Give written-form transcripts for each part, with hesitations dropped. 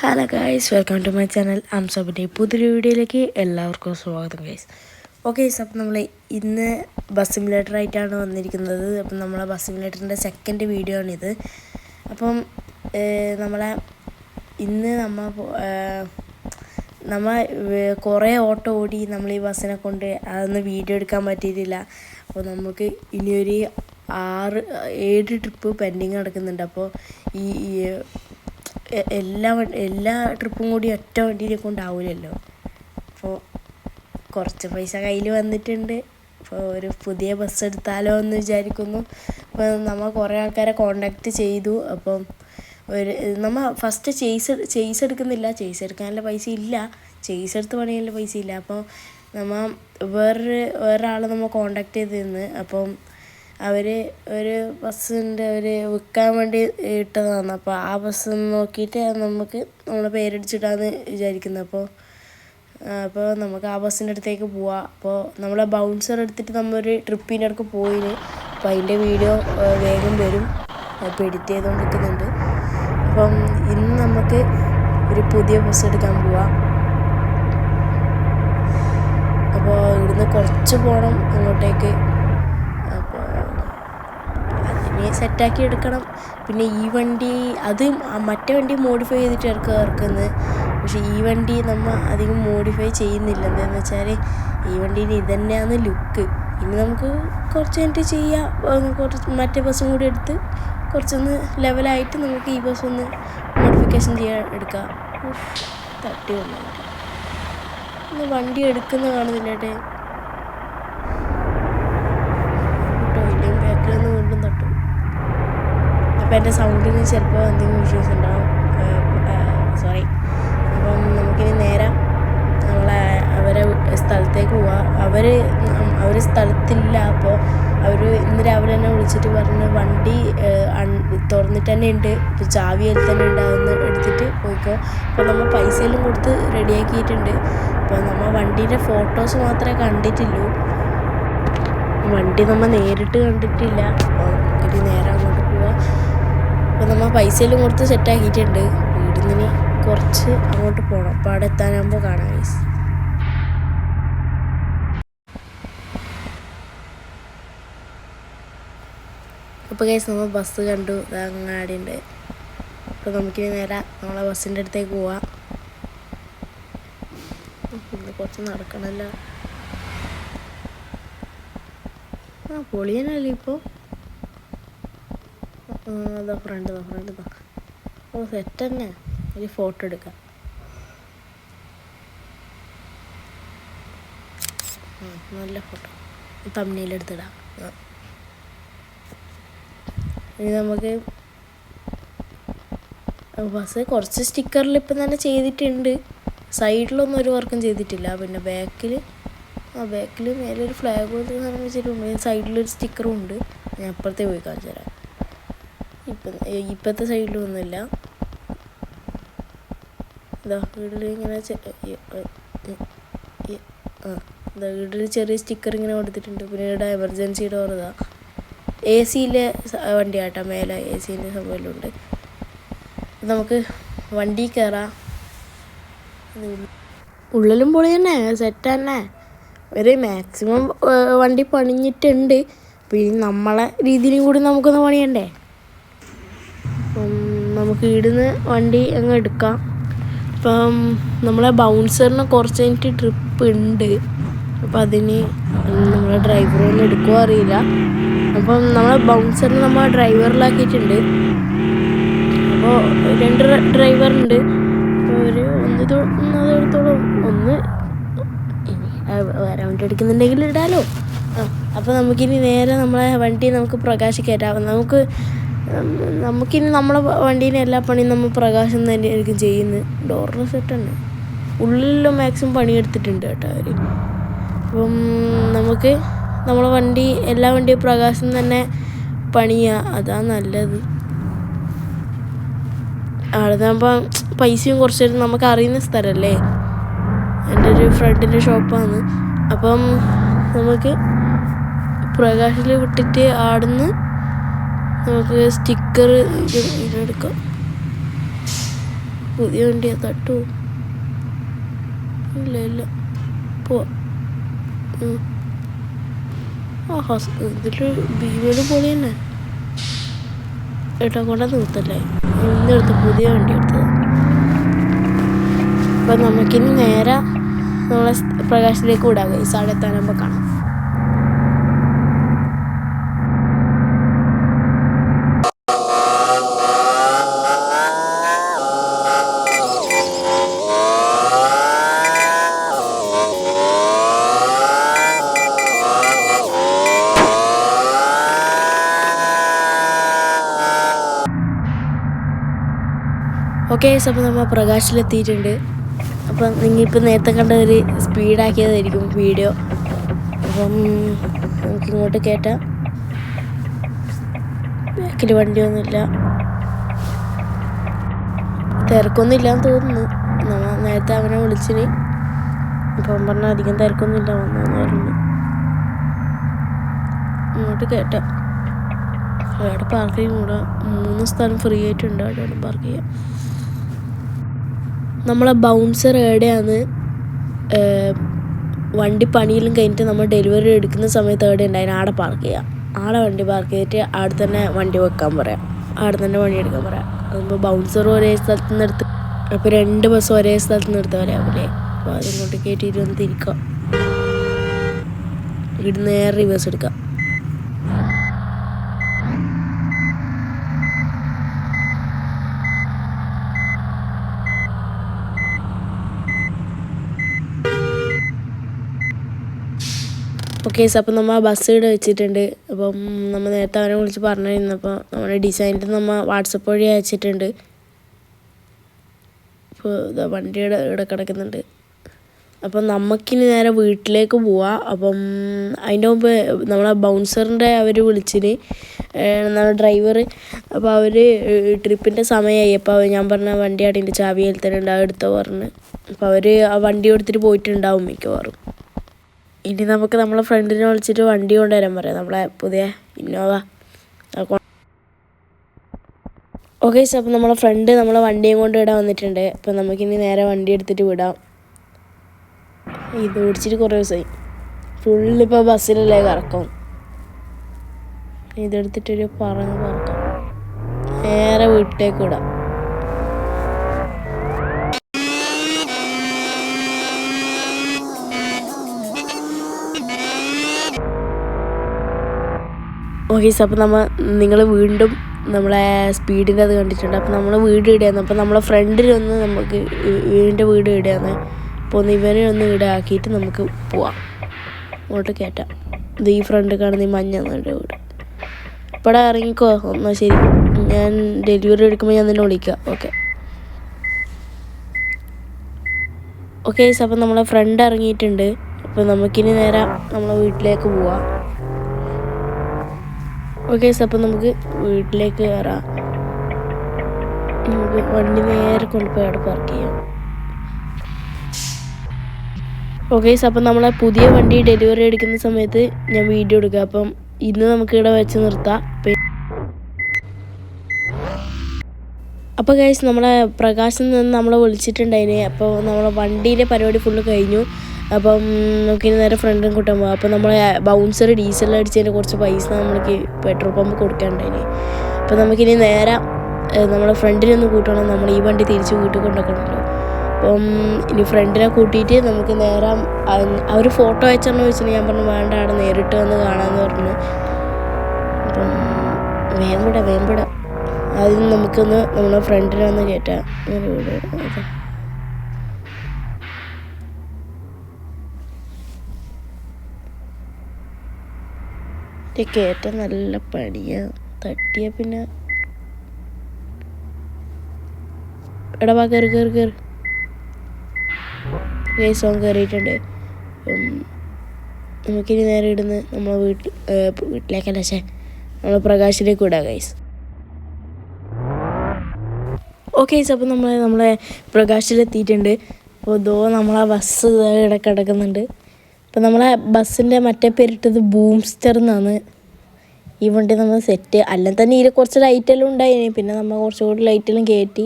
Hello guys, welcome to my channel. അംസബിൻ്റെ പുതിയൊരു വീഡിയോയിലേക്ക് എല്ലാവർക്കും സ്വാഗതം ഗൈസ്. ഓക്കെ ഗൈസ്, അപ്പം നമ്മൾ ഇന്ന് ബസ് സിമുലേറ്റർ ആയിട്ടാണ് വന്നിരിക്കുന്നത്. അപ്പം നമ്മളെ ബസ് സിമുലേറ്ററിൻ്റെ സെക്കൻഡ് വീഡിയോ ആണിത്. അപ്പം ഇന്ന് നമ്മൾ കുറേ ഓട്ടം ഓടി നമ്മൾ ഈ ബസ്സിനെ കൊണ്ട് അതൊന്നും വീഡിയോ എടുക്കാൻ പറ്റിയിട്ടില്ല. അപ്പോൾ നമുക്ക് ഇനിയൊരു 6-7 ട്രിപ്പ് പെൻഡിങ് നടക്കുന്നുണ്ട്. അപ്പോൾ എല്ലാ ട്രിപ്പും കൂടി ഒറ്റ വണ്ടിയിലെ കൊണ്ടാവില്ലല്ലോ. അപ്പോൾ കുറച്ച് പൈസ കയ്യിൽ വന്നിട്ടുണ്ട്. അപ്പോൾ ഒരു പുതിയ ബസ് എടുത്താലോ എന്ന് വിചാരിക്കുന്നു. അപ്പോൾ നമ്മൾ കുറേ ആൾക്കാരെ കോണ്ടാക്ട് ചെയ്തു. അപ്പം നമ്മൾ ഫസ്റ്റ് ചേസ് എടുക്കുന്നില്ല. ചേസ് എടുക്കാനുള്ള പൈസ ഇല്ല. ചേസ് എടുത്ത് പണിയാനുള്ള പൈസ ഇല്ല. അപ്പോൾ നമ്മൾ വേറൊരാളെ നമ്മൾ കോണ്ടാക്ട് ചെയ്തിരുന്നു. അപ്പം അവർ ഒരു ബസ്സിൻ്റെ വിൽക്കാൻ വേണ്ടി ഇട്ടതാണ്. അപ്പോൾ ആ ബസ് നോക്കിയിട്ട് നമുക്ക് നമ്മളെ പേരടിച്ചിട്ടാന്ന് വിചാരിക്കുന്നത്. അപ്പോൾ നമുക്ക് ആ ബസ്സിൻ്റെ അടുത്തേക്ക് പോവാം. അപ്പോൾ നമ്മളെ ബൗൺസർ എടുത്തിട്ട് നമ്മളൊരു ട്രിപ്പിൻ്റെ അടുക്ക് പോയിന്. അപ്പോൾ അതിൻ്റെ വീഡിയോ വേഗം വരും. അപ്പോൾ എഡിറ്റ് ചെയ്തുകൊണ്ടിരിക്കുന്നുണ്ട്. അപ്പം ഇന്ന് നമുക്ക് ഒരു പുതിയ ബസ് എടുക്കാൻ പോവാം. അപ്പോൾ ഇവിടുന്ന് കുറച്ച് പോകണം അങ്ങോട്ടേക്ക്. സെറ്റാക്കി എടുക്കണം. പിന്നെ ഈ വണ്ടി മറ്റേ വണ്ടി മോഡിഫൈ ചെയ്തിട്ട് ഇറക്കുന്നത്. പക്ഷേ ഈ വണ്ടി നമ്മൾ അധികം മോഡിഫൈ ചെയ്യുന്നില്ല. എന്താണെന്ന് വെച്ചാൽ ഈ വണ്ടീന് ഇത് തന്നെയാണ് ലുക്ക്. ഇനി നമുക്ക് കുറച്ച് കഴിഞ്ഞിട്ട് ചെയ്യാം. മറ്റേ ബസ്സും കൂടി എടുത്ത് കുറച്ചൊന്ന് ലെവലായിട്ട് നമുക്ക് ഈ ബസ് ഒന്ന് മോഡിഫിക്കേഷൻ എടുക്കാം. തട്ടി വന്നു വണ്ടി എടുക്കുന്ന കാണുന്നില്ലേട്ടെ. ബാക്കിലൊന്ന് വീണ്ടും തട്ടും. അപ്പോൾ എൻ്റെ സൗണ്ടിന് ചിലപ്പോൾ എന്തെങ്കിലും ഇഷ്യൂസ് ഉണ്ടാവും. സോറി. അപ്പം നമുക്കിനി നേരെ അവരെ സ്ഥലത്തേക്ക് പോവാം. അവർ സ്ഥലത്തില്ല. അപ്പോൾ അവർ ഇന്ന് രാവിലെ തന്നെ വിളിച്ചിട്ട് പറഞ്ഞ് വണ്ടി തുറന്നിട്ട് തന്നെ ഉണ്ട്, ഇപ്പോൾ ചാവി അതിൽ തന്നെ ഉണ്ട്, അതൊന്ന് എടുത്തിട്ട് പോയിക്കോ. അപ്പോൾ നമ്മൾ പൈസയെല്ലാം കൊടുത്ത് റെഡിയാക്കിയിട്ടുണ്ട്. അപ്പോൾ നമ്മൾ വണ്ടീൻ്റെ ഫോട്ടോസ് മാത്രമേ കണ്ടിട്ടുള്ളൂ. വണ്ടി നമ്മൾ നേരിട്ട് കണ്ടിട്ടില്ല. അപ്പോൾ നമുക്കിനി നേരെ അങ്ങോട്ട് പോവാം. അപ്പോൾ നമ്മൾ പൈസയെല്ലാം കൊടുത്ത് സെറ്റാക്കിയിട്ടുണ്ട്. വീടിന് കുറച്ച് അങ്ങോട്ട് പോകണം. അപ്പോൾ അവിടെ എത്താനാകുമ്പോൾ കാണാം ഗൈസ്. അപ്പോൾ ഗൈസ് നമ്മൾ ബസ് കണ്ടു, അങ്ങാടിയുണ്ട്. അപ്പോൾ നമുക്കിനി നേരെ നമ്മളെ ബസ്സിൻ്റെ അടുത്തേക്ക് പോവാം. കുറച്ച് നടക്കണമല്ലോ. പൊളിയനല്ലേ ഇപ്പോൾ. അതാ ഫ്രണ്ട്. ഓ സെറ്റ് തന്നെ. ഒരു ഫോട്ടോ എടുക്കാം. നല്ല ഫോട്ടോ തമ്മിലെടുത്തിടാം. ഇനി നമുക്ക് ബസ് കുറച്ച് സ്റ്റിക്കറിൽ ഇപ്പം തന്നെ ചെയ്തിട്ടുണ്ട്. സൈഡിലൊന്നും ഒരു വർക്കും ചെയ്തിട്ടില്ല. പിന്നെ ബാക്കിൽ മേലൊരു ഫ്ലാഗ് പോലത്തെ സാധനം വെച്ചിട്ടുണ്ട്. സൈഡിലൊരു സ്റ്റിക്കറും ഉണ്ട്. ഞാൻ അപ്പുറത്തെ പോയി കാണിച്ചു തരാം. ഇപ്പോഴത്തെ സൈഡിലൊന്നുമില്ല. ഇതാ വീട്ടിൽ ഇങ്ങനെ വീട്ടിൽ ചെറിയ സ്റ്റിക്കർ ഇങ്ങനെ കൊടുത്തിട്ടുണ്ട്. പിന്നെ ഇവിടെ എമർജൻസി ഡോർ. ഇതാ AC-യിലെ വണ്ടി ആട്ടോ. മേലെ AC-ൻ്റെ സംഭവമെല്ലാം ഉണ്ട്. നമുക്ക് വണ്ടി കയറാം. ഉള്ളിലും പൊളി തന്നെ, സെറ്റ് തന്നെ. ഒരു മാക്സിമം വണ്ടി പണിഞ്ഞിട്ടുണ്ട്. പിന്നെ നമ്മളെ രീതിയിലും കൂടി നമുക്കൊന്ന് പണിയണ്ടേ. നമുക്ക് ഇവിടുന്ന് വണ്ടി അങ്ങ് എടുക്കാം. ഇപ്പം നമ്മളെ ബൗൺസറിന് കുറച്ച് കഴിഞ്ഞിട്ട് ട്രിപ്പ് ഉണ്ട്. അപ്പം അതിന് നമ്മളെ ഡ്രൈവറൊന്നും എടുക്കുമോ അറിയില്ല. അപ്പം നമ്മളെ ബൗൺസറിന് നമ്മൾ ഡ്രൈവറിലാക്കിയിട്ടുണ്ട്. അപ്പോൾ 2 ഡ്രൈവറുണ്ട്. അപ്പോൾ ഒന്നിടത്തോളം വണ്ടി എടുക്കുന്നുണ്ടെങ്കിൽ ഇടാലോ. അപ്പോൾ നമുക്കിനി നേരെ നമ്മളെ വണ്ടി നമുക്ക് പ്രകാശ് കയറ്റാം. നമുക്കിനി നമ്മളെ വണ്ടീനെ എല്ലാ പണിയും നമ്മൾ പ്രകാശം തന്നെയായിരിക്കും ചെയ്യുന്നത്. ഡോറിന് സെറ്റ് തന്നെ. ഉള്ളിലെല്ലാം മാക്സിമം പണിയെടുത്തിട്ടുണ്ട് കേട്ടോ അവർ. അപ്പം നമുക്ക് നമ്മളെ എല്ലാ വണ്ടിയും പ്രകാശം തന്നെ പണിയുക, അതാണ് നല്ലത്. അവിടെയാകുമ്പോൾ പൈസയും കുറച്ച് നമുക്ക് അറിയുന്ന സ്ഥലമല്ലേ. എൻ്റെ ഒരു ഫ്രണ്ടിൻ്റെ ഷോപ്പാണ്. അപ്പം നമുക്ക് പ്രകാശിൽ വിട്ടിട്ട് ആടുന്ന് നമുക്ക് സ്റ്റിക്കർ ഇതെടുക്കാം. പുതിയ വണ്ടിയാ തട്ടു ഇല്ല പോവാ. ഇതില് ഭീമന് പോലെ തന്നെ ഏട്ടാ കൊണ്ട നിർത്തല്ലേ. ഇന്നെടുത്ത് പുതിയ വണ്ടി എടുത്തത്. അപ്പം നമുക്കിനി നേരെ നമ്മളെ പ്രകാശിലേക്ക് വിടാം. അവിടെ എത്താനാകുമ്പോൾ കാണാം. ഓക്കെ അപ്പോൾ നമ്മൾ പ്രകാശിലെത്തിയിട്ടുണ്ട്. അപ്പം നിങ്ങളിപ്പോൾ നേരത്തെ കണ്ട ഒരു സ്പീഡാക്കിയതായിരിക്കും വീഡിയോ. അപ്പം നമുക്കിങ്ങോട്ട് കയറ്റാം. ബാക്കിൽ വണ്ടിയൊന്നുമില്ല, തിരക്കൊന്നുമില്ലാന്ന് തോന്നുന്നു. നമ്മൾ നേരത്തെ അവനെ വിളിച്ചിന്. അപ്പം പറഞ്ഞാൽ അധികം തിരക്കൊന്നുമില്ല, വന്നെന്ന് പറഞ്ഞു. ഇങ്ങോട്ട് കയറ്റാം. അവിടെ പാർക്കിങ് കൂടാ. 3 സ്ഥലം ഫ്രീ ആയിട്ടുണ്ട്. അവിടെ പാർക്ക് ചെയ്യാം. നമ്മളെ ബൗൺസർ എവിടെയാണ് വണ്ടി പണിയിലും കഴിഞ്ഞിട്ട് നമ്മൾ ഡെലിവറി എടുക്കുന്ന സമയത്ത് എവിടെ ഉണ്ടായിരുന്നു ആടെ പാർക്ക് ചെയ്യാം. ആടെ വണ്ടി പാർക്ക് ചെയ്തിട്ട് അവിടെ തന്നെ വണ്ടി വെക്കാൻ പറയാം. അവിടെ തന്നെ വണ്ടി എടുക്കാൻ പറയാം. അതുമ്പോൾ ബൗൺസർ ഒരേ സ്ഥലത്ത് നിന്ന് എടുത്ത്, അപ്പോൾ 2 ബസ് ഒരേ സ്ഥലത്ത് നിന്ന് എടുത്ത വരാമല്ലേ. അപ്പോൾ അതിങ്ങോട്ട് കയറ്റിയിട്ട് ഒന്ന് തിരിക്കാം. ഇവിടെ നേരെ റിവേഴ്സ് എടുക്കാം. ഓക്കെ അപ്പം നമ്മൾ ആ ബസ് ഇവിടെ വെച്ചിട്ടുണ്ട്. അപ്പം നമ്മൾ നേരത്തെ അവനെ വിളിച്ച് പറഞ്ഞിരുന്നപ്പോൾ നമ്മുടെ ഡിസൈനിൽ നമ്മൾ വാട്സപ്പ് വഴി അയച്ചിട്ടുണ്ട്. ഇപ്പോൾ ഇതാ വണ്ടിയുടെ ഇവിടെ കിടക്കുന്നുണ്ട്. അപ്പം നമുക്കിനി നേരെ വീട്ടിലേക്ക് പോവാം. അപ്പം അതിൻ്റെ മുമ്പ് നമ്മളെ ബൗൺസറിൻ്റെ അവർ വിളിച്ചിന്, നമ്മുടെ ഡ്രൈവർ. അപ്പോൾ അവർ ട്രിപ്പിൻ്റെ സമയമായി. അപ്പോൾ ഞാൻ പറഞ്ഞ വണ്ടി ആടിൻ്റെ ചാവി തന്നെ ഉണ്ടാവും എടുത്തോ പറഞ്ഞ്. അപ്പോൾ അവർ ആ വണ്ടി എടുത്തിട്ട് പോയിട്ടുണ്ടാവും മിക്കവാറും. ഇനി നമുക്ക് നമ്മളെ ഫ്രണ്ടിനെ വിളിച്ചിട്ട് വണ്ടി കൊണ്ടുവരാൻ പറയാം, നമ്മളെ പുതിയ ഇന്നോവ. ഓക്കെ അപ്പോൾ നമ്മളെ ഫ്രണ്ട് നമ്മളെ വണ്ടിയും കൊണ്ട് ഇടാൻ വന്നിട്ടുണ്ട്. അപ്പോൾ നമുക്കിനി നേരെ വണ്ടി എടുത്തിട്ട് വിടാം. ഇത് ഓടിച്ചിട്ട് കുറേ ദിവസമായി. ഫുള്ളിപ്പോൾ ബസ്സിലല്ലേ കറക്കം. ഇതെടുത്തിട്ടൊരു പറക്കാം, നേരെ വീട്ടിലേക്ക് വിടാം. ഓക്കെ അപ്പോൾ നിങ്ങൾ വീണ്ടും നമ്മളെ സ്പീഡിൻ്റെ അത് കണ്ടിട്ടുണ്ട്. അപ്പോൾ നമ്മൾ വീട് ഇടുകയാണ്. അപ്പോൾ നമ്മളെ ഫ്രണ്ടിലൊന്ന് നമുക്ക് വീടിൻ്റെ വീട് ഇടുകയാണ്. അപ്പോൾ ഒന്ന് ഇവനെ ഒന്ന് ഇവിടെ ആക്കിയിട്ട് നമുക്ക് പോവാം. അങ്ങോട്ട് കയറ്റാം. ഇത് ഈ ഫ്രണ്ട് കാണുന്ന ഈ മഞ്ഞ വീട്. ഇവിടെ ഇറങ്ങിക്കോ. എന്നാൽ ശരി, ഞാൻ ഡെലിവറി എടുക്കുമ്പോൾ ഞാൻ നിന്നെ വിളിക്കാം. ഓക്കെ അപ്പോൾ നമ്മളെ ഫ്രണ്ട് ഇറങ്ങിയിട്ടുണ്ട്. അപ്പോൾ നമുക്കിനി നേരെ നമ്മളെ വീട്ടിലേക്ക് പോവാം. ഓക്കെ അപ്പോൾ നമുക്ക് വീട്ടിലേക്ക് കയറാം. നമുക്ക് വണ്ടി നേരെ കൊണ്ടുപോയി അവിടെ പാർക്ക് ചെയ്യാം. ഓക്കെ അപ്പം നമ്മളെ പുതിയ വണ്ടി ഡെലിവറി എടുക്കുന്ന സമയത്ത് ഞാൻ വീഡിയോ എടുക്കാം. അപ്പം ഇന്ന് നമുക്കിവിടെ വെച്ച് നിർത്താം. അപ്പോൾ ഗൈസ് നമ്മളെ പ്രകാശിൽ നിന്ന് നമ്മളെ വിളിച്ചിട്ടുണ്ടായിന്. അപ്പോൾ നമ്മളെ വണ്ടീൻ്റെ പരിപാടി ഫുള്ള് കഴിഞ്ഞു. അപ്പം നമുക്കിനി നേരെ ഫ്രണ്ടും കൂട്ടാൻ പോകാം. അപ്പോൾ നമ്മളെ ബൗൺസർ ഡീസൽ അടിച്ചതിന് കുറച്ച് പൈസ നമ്മൾക്ക് പെട്രോൾ പമ്പ് കൊടുക്കാനുണ്ടായിന്. അപ്പോൾ നമുക്കിനി നേരെ നമ്മളെ ഫ്രണ്ടിനൊന്ന് കൂട്ടണം. നമ്മൾ ഈ വണ്ടി തിരിച്ച് വീട്ടിൽ കൊണ്ടുവെക്കണമല്ലോ. അപ്പം ഇനി ഫ്രണ്ടിനെ കൂട്ടിയിട്ട് നമുക്ക് നേരെ അവർ ഫോട്ടോ അയച്ചെന്ന് ചോദിച്ചാൽ ഞാൻ പറഞ്ഞു വേണ്ട, അവിടെ നേരിട്ട് വന്ന് കാണാമെന്ന് പറഞ്ഞു. അപ്പം വേമ്പട ആദ്യം നമുക്കൊന്ന് നമ്മളെ ഫ്രണ്ടിനെ ഒന്ന് കയറ്റാം. കയറ്റാൻ നല്ല പണിയാണ്. തട്ടിയ പിന്നെ എടാ കയറി ഗൈസ് കയറിയിട്ടുണ്ട്. നമുക്കിനി നേരെ ഇടുന്ന് നമ്മളെ വീട്ടിലേക്കല്ല, നമ്മളെ പ്രകാശിലേക്ക് വിടാം ഗൈസ്. ഓക്കെ അപ്പോൾ നമ്മളെ പ്രകാശിലെത്തിയിട്ടുണ്ട്. അപ്പോൾ ഇതോ നമ്മളെ ബസ് ഇവിടെ കിടക്കുന്നുണ്ട്. അപ്പോൾ നമ്മളെ ബസ്സിൻ്റെ മറ്റേ പേരിട്ടത് ബൂംസ്റ്റർ എന്നാണ്. ഈ വണ്ടി നമ്മൾ സെറ്റ് അല്ല തന്നെ ഇതിൽ കുറച്ച് ലൈറ്റെല്ലാം ഉണ്ടായിന്. പിന്നെ നമ്മൾ കുറച്ചുകൂടി ലൈറ്റെല്ലാം കയറ്റി.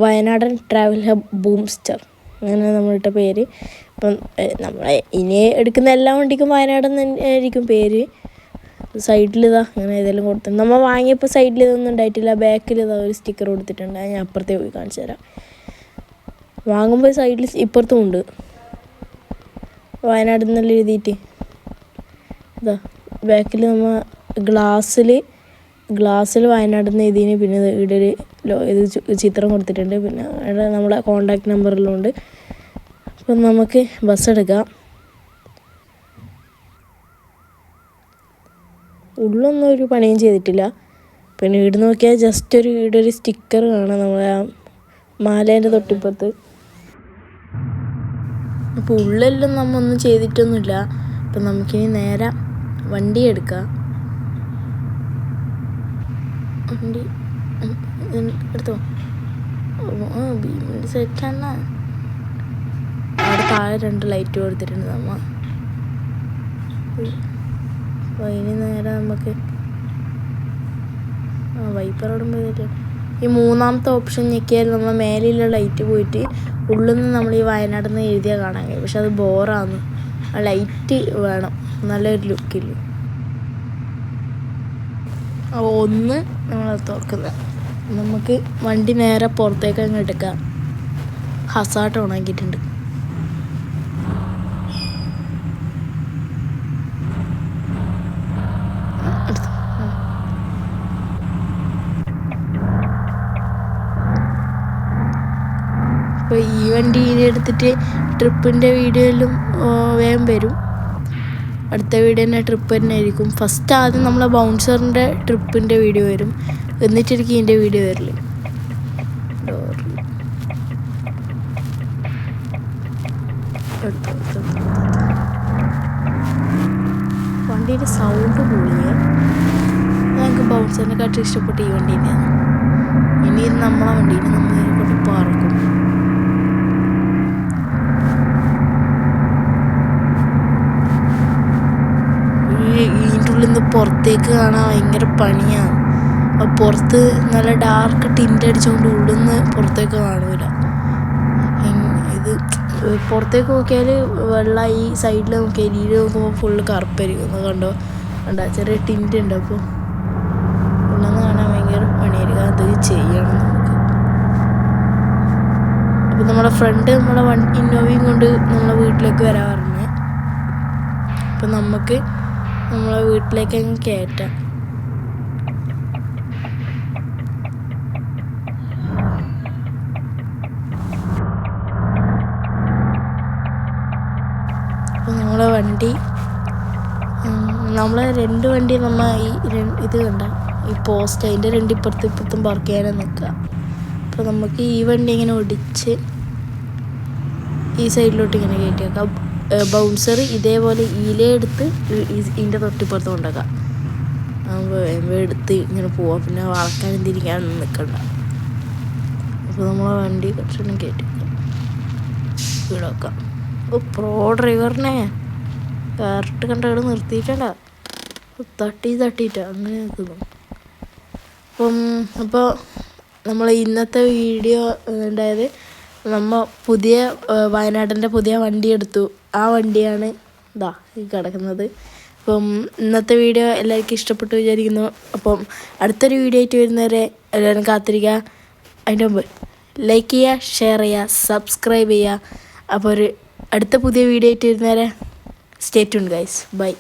വയനാടൻ ട്രാവൽ ഹബ് ബൂംസ്റ്റർ, അങ്ങനെ നമ്മളിട്ട പേര്. ഇപ്പം നമ്മളെ ഇനി എടുക്കുന്ന എല്ലാ വണ്ടിക്കും വയനാടെന്ന് തന്നെയായിരിക്കും പേര്. സൈഡിലിതാ അങ്ങനെ ഏതെങ്കിലും കൊടുത്തിട്ടുണ്ട്. നമ്മൾ വാങ്ങിയപ്പോൾ സൈഡിൽ ഇതൊന്നും ഉണ്ടായിട്ടില്ല. ബാക്കിൽ ഇതാ ഒരു സ്റ്റിക്കർ കൊടുത്തിട്ടുണ്ട്. ഞാൻ അപ്പുറത്തേ പോയി കാണിച്ചു തരാം. വാങ്ങുമ്പോൾ സൈഡിൽ ഇപ്പുറത്തും ഉണ്ട് വയനാട് എന്നെല്ലാം എഴുതിയിട്ട്. ഇതാ ബാക്കിൽ നമ്മൾ ഗ്ലാസ്സിൽ വയനാട് എന്ന് എഴുതിന്. പിന്നെ ഇവിടെ ഒരു ഇത് ചിത്രം കൊടുത്തിട്ടുണ്ട്. പിന്നെ അവിടെ നമ്മളെ കോണ്ടാക്ട് നമ്പറെല്ലാം ഉണ്ട്. അപ്പം നമുക്ക് ബസ് എടുക്കാം. ഉള്ളൊന്നും ഒരു പണിയും ചെയ്തിട്ടില്ല. പിന്നെ ഇവിടെ നോക്കിയാൽ ജസ്റ്റ് ഇവിടെ ഒരു സ്റ്റിക്കർ കാണാം നമ്മളെ മാലേൻ്റെ തൊട്ടിപ്പുറത്ത്. അപ്പോൾ ഉള്ളെല്ലാം നമ്മൾ ഒന്നും ചെയ്തിട്ടൊന്നുമില്ല. അപ്പം നമുക്കിനി നേരെ വണ്ടി എടുക്കാം. വണ്ടി എടുത്തോ. ഭീമിൻ്റെ സെറ്റാണ്. അവിടെ താഴെ 2 ലൈറ്റ് കൊടുത്തിട്ടുണ്ട് നമ്മൾ. അപ്പോൾ ഇനി നേരെ നമുക്ക് വൈപ്പറോടും പോയിട്ട് ഈ 3ാമത്തെ ഓപ്ഷൻ ഞെക്കിയാൽ നമ്മൾ മേലെയുള്ള ലൈറ്റ് പോയിട്ട് ഉള്ളിൽ നിന്ന് നമ്മൾ ഈ വയനാട് നിന്ന് എഴുതിയാൽ കാണാൻ കഴിയും. പക്ഷെ അത് ബോറാണ്. ആ ലൈറ്റ് വേണം, നല്ലൊരു ലുക്കില്ല. അപ്പോൾ ഒന്ന് നമ്മളത് തുറക്കുന്നത്. നമുക്ക് വണ്ടി നേരെ പുറത്തേക്ക് അങ്ങ് എടുക്കാം. ഹസാർട്ട് ഓണാക്കിയിട്ടുണ്ട്. അപ്പോൾ ഈ വണ്ടി എടുത്തിട്ട് ട്രിപ്പിൻ്റെ വീഡിയോയിലും വേഗം വരും. അടുത്ത വീഡിയോ തന്നെ ട്രിപ്പ് തന്നെ ആയിരിക്കും. ഫസ്റ്റ് ആദ്യം നമ്മളെ ബൗൺസറിൻ്റെ ട്രിപ്പിൻ്റെ വീഡിയോ വരും, എന്നിട്ടായിരിക്കും ഇതിൻ്റെ വീഡിയോ വരില്ല. വണ്ടീൻ്റെ സൗണ്ട് കൂടിയേ. ഞങ്ങൾക്ക് ബൗൺസറിനെക്കാട്ടും ഇഷ്ടപ്പെട്ട ഈ വണ്ടി തന്നെയാണ്. ഇനി നമ്മളെ വണ്ടീനെ നമ്മൾ ഇതിനെക്കൊണ്ട് പറക്കും. ഇതിൻ്റെ ഉള്ളിൽ നിന്ന് പുറത്തേക്ക് കാണാൻ ഭയങ്കര പണിയാണ്. പുറത്ത് നല്ല ഡാർക്ക് ടിൻ്റ് അടിച്ചുകൊണ്ട് ഉള്ളിൽ നിന്ന് പുറത്തേക്ക് കാണൂല. ഇത് പുറത്തേക്ക് നോക്കിയാൽ വെള്ളം, ഈ സൈഡിൽ നോക്കിയാൽ എലിയിൽ നോക്കുമ്പോൾ ഫുള്ള് കറുപ്പായിരിക്കും. കണ്ടോ ചെറിയ ടിൻ്റ് ഉണ്ട്. അപ്പോൾ ഉള്ളെന്ന് കാണാൻ ഭയങ്കര പണിയായിരിക്കും. അത് ചെയ്യണം നമുക്ക്. അപ്പോൾ നമ്മളെ ഫ്രണ്ട് നമ്മളെ ഇന്നോവയും കൊണ്ട് നമ്മളെ വീട്ടിലേക്ക് വരാൻ പറഞ്ഞേ. അപ്പം നമുക്ക് നമ്മളെ വീട്ടിലേക്ക് അങ്ങ് കയറ്റാം. അപ്പോൾ നമ്മളെ വണ്ടി, നമ്മളെ 2 വണ്ടി നമ്മൾ ഇത് കണ്ട ഈ പോസ്റ്റ് അതിൻ്റെ 2 ഇപ്പുറത്തും പാർക്ക് ചെയ്യാനും നിൽക്കുക. അപ്പോൾ നമുക്ക് ഈ വണ്ടി ഇങ്ങനെ ഒടിച്ച് ഈ സൈഡിലോട്ട് ഇങ്ങനെ കയറ്റി വെക്കാം. ബൗൺസർ ഇതേപോലെ ഈലയെടുത്ത് ഇതിൻ്റെ തൊട്ടിപ്പുറത്ത് കൊണ്ടുവെക്കാം. നമുക്ക് എടുത്ത് ഇങ്ങനെ പോവാം. പിന്നെ വളക്കാനും തിരിക്കാനൊന്നും നിൽക്കണ്ട. അപ്പോൾ നമ്മളെ വണ്ടി കുറച്ചൊന്നും കയറ്റി വെക്കാം, ഇവിടെ വെക്കാം. പ്രോ ഡ്രൈവറിനെ കറക്റ്റ് കണ്ട ഇവിടെ നിർത്തിയിട്ടല്ല, തട്ടിയിട്ട് അങ്ങനെ നിൽക്കുന്നു. അപ്പോൾ നമ്മൾ ഇന്നത്തെ വീഡിയോ ഉണ്ടായത്, നമ്മൾ പുതിയ വയനാടിൻ്റെ പുതിയ വണ്ടി എടുത്തു. ആ വണ്ടിയാണ് ഇതാ ഈ കിടക്കുന്നത്. അപ്പം ഇന്നത്തെ വീഡിയോ എല്ലാവർക്കും ഇഷ്ടപ്പെട്ടു വിചാരിക്കുന്നു. അപ്പം അടുത്തൊരു വീഡിയോ ആയിട്ട് വരുന്നവരെ എല്ലാവരും കാത്തിരിക്കുക. അതിൻ്റെ മുമ്പ് ലൈക്ക് ചെയ്യുക, ഷെയർ ചെയ്യുക, സബ്സ്ക്രൈബ് ചെയ്യുക. അപ്പോൾ അടുത്ത പുതിയ വീഡിയോ ആയിട്ട് വരുന്നവരെ സ്റ്റേ ട്യൂൺഡ് ഗൈസ്. ബൈ.